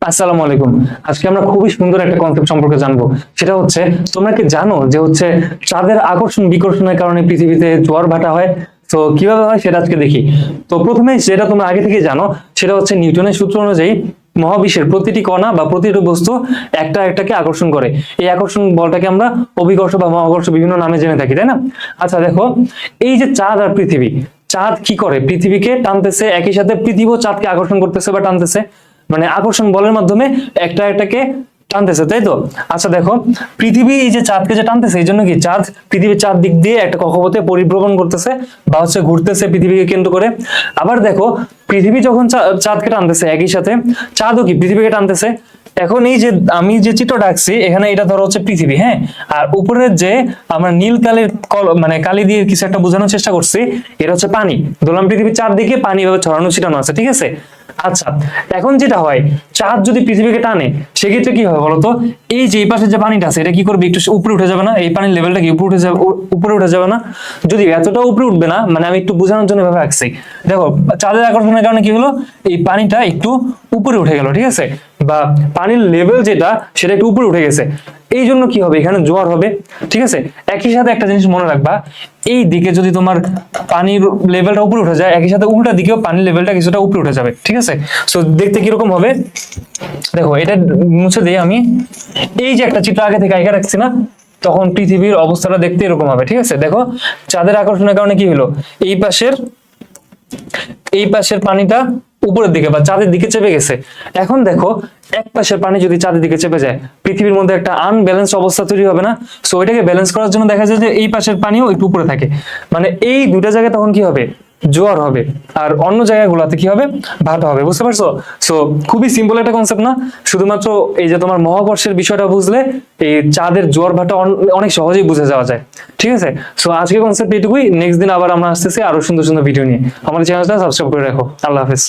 আসসালামু আলাইকুম। আজকে আমরা খুবই সুন্দর একটা কনসেপ্ট সম্পর্কে জানবো। সেটা হচ্ছে, তোমরা কি জানো যে চাঁদের আকর্ষণ বিকর্ষণের কারণে পৃথিবীতে জোয়ার ভাটা হয়? তো কিভাবে হয় সেটা আজকে দেখি। তো প্রথমে যেটা তোমরা আগে থেকে জানো সেটা হচ্ছে নিউটনের সূত্র অনুযায়ী মহাবিশ্বের প্রতিটি কণা বা প্রতিটি বস্তু একটা একটাকে আকর্ষণ করে। এই আকর্ষণ বলটাকে আমরা অভিকর্ষ বা মহাকর্ষ বিভিন্ন নামে জেনে থাকি, তাই না? আচ্ছা দেখো, এই যে চাঁদ আর পৃথিবী, চাঁদ কি করে? পৃথিবীকে টানতেছে, একই সাথে পৃথিবীও চাঁদকে আকর্ষণ করতেছে বা টানতেছে, মানে আকর্ষণ বলের মাধ্যমে একটা একটাকে টানতেছে, তাই তো? আচ্ছা দেখো, পৃথিবী এই যে চাঁদকে যে টানতেছে, এই জন্য কি চাঁদ পৃথিবীর চারদিক দিয়ে একটা কক্ষপথে পরিভ্রমণ করতেছে বা ঘুরতেছে পৃথিবীকে কেন্দ্র করে। আবার দেখো, পৃথিবী যখন চাঁদকে টানতেছে, একই সাথে চাঁদও কি পৃথিবীকে টানতেছে। এখন এই যে আমি যে চিত্রটা আঁকছি এখানে, এটা ধরো হচ্ছে পৃথিবী, হ্যাঁ, আর উপরের যে আমরা নীল কালির মানে কালি দিয়ে কিছু একটা বোঝানোর চেষ্টা করছি, এটা হচ্ছে পানি। ধরলাম পৃথিবীর চারদিকে পানি ভাবে ছড়ানো ছিটানো আছে, ঠিক আছে? আচ্ছা, এখন যেটা হয়, চাঁদ যদি পৃথিবীকে টানে সেক্ষেত্রে কি হবে বলতো? এই যে এই পাশে যে পানিটা আছে এটা কি করবে? একটু উপরে উঠে যাবে না? এই পানির লেভেলটা কি উপরে উঠে যাবে না? যদি এতটা উপরে উঠবে না, মানে আমি একটু বোঝানোর জন্য ভাবে আঁকছি। দেখো, চাঁদের আকর্ষণের কারণে কি হলো, এই পানিটা একটু উপরে উঠে গেল, ঠিক আছে? বা পানির লেভেল যেটা সেটা একটু উপরে উঠে গেছে, এই জন্য কি হবে, এখানে জোয়ার হবে, ঠিক আছে? একই সাথে একটা জিনিস মনে রাখবা, এই দিকে যদি তোমার পানির লেভেলটা উপরে উঠে যায়, একই সাথে উল্টা দিকেও পানির লেভেলটা কিছুটা উপরে উঠে যাবে, ঠিক আছে? সো দেখতে কিরকম হবে দেখো, এটা মুছে দিই আমি। এই যে একটা চিত্র আগে থেকে আঁকা রাখছি না, তখন পৃথিবীর অবস্থাটা দেখতে এরকম হবে, ঠিক আছে? দেখো, চাঁদের আকর্ষণের কারণে কি হলো, এই পাশের পানিটা উপরের দিকে বা চাঁদের দিকে চেপে গেছে। এখন দেখো, এক পাশের পানি যদি চাঁদের দিকে চেপে যায়, পৃথিবীর মধ্যে একটা আনব্যালেন্স অবস্থা তৈরি হবে না? সো এটাকে ব্যালেন্স করার জন্য দেখা যায় যে এই পাশের পানিও একটু উপরে থাকে, মানে এই দুটা জায়গায় তখন কি হবে, জোয়ার হবে। আর অন্য জায়গাগুলোতে কি হবে, ভাটা হবে। বুঝতে পারছো? সো খুবই সিম্পল একটা কনসেপ্ট না? শুধুমাত্র এই যে তোমার মহাকর্ষের বিষয়টা বুঝলে এই চাঁদের জোয়ার ভাটা অনেক সহজেই বুঝে যাওয়া যায়, ঠিক আছে? সো আজকে কনসেপ্ট এটুকুই। নেক্সট দিন আবার আমরা আসতেছি আরো সুন্দর সুন্দর ভিডিও নিয়ে। আমাদের চ্যানেলটা সাবস্ক্রাইব করে রাখো। আল্লাহ হাফেজ।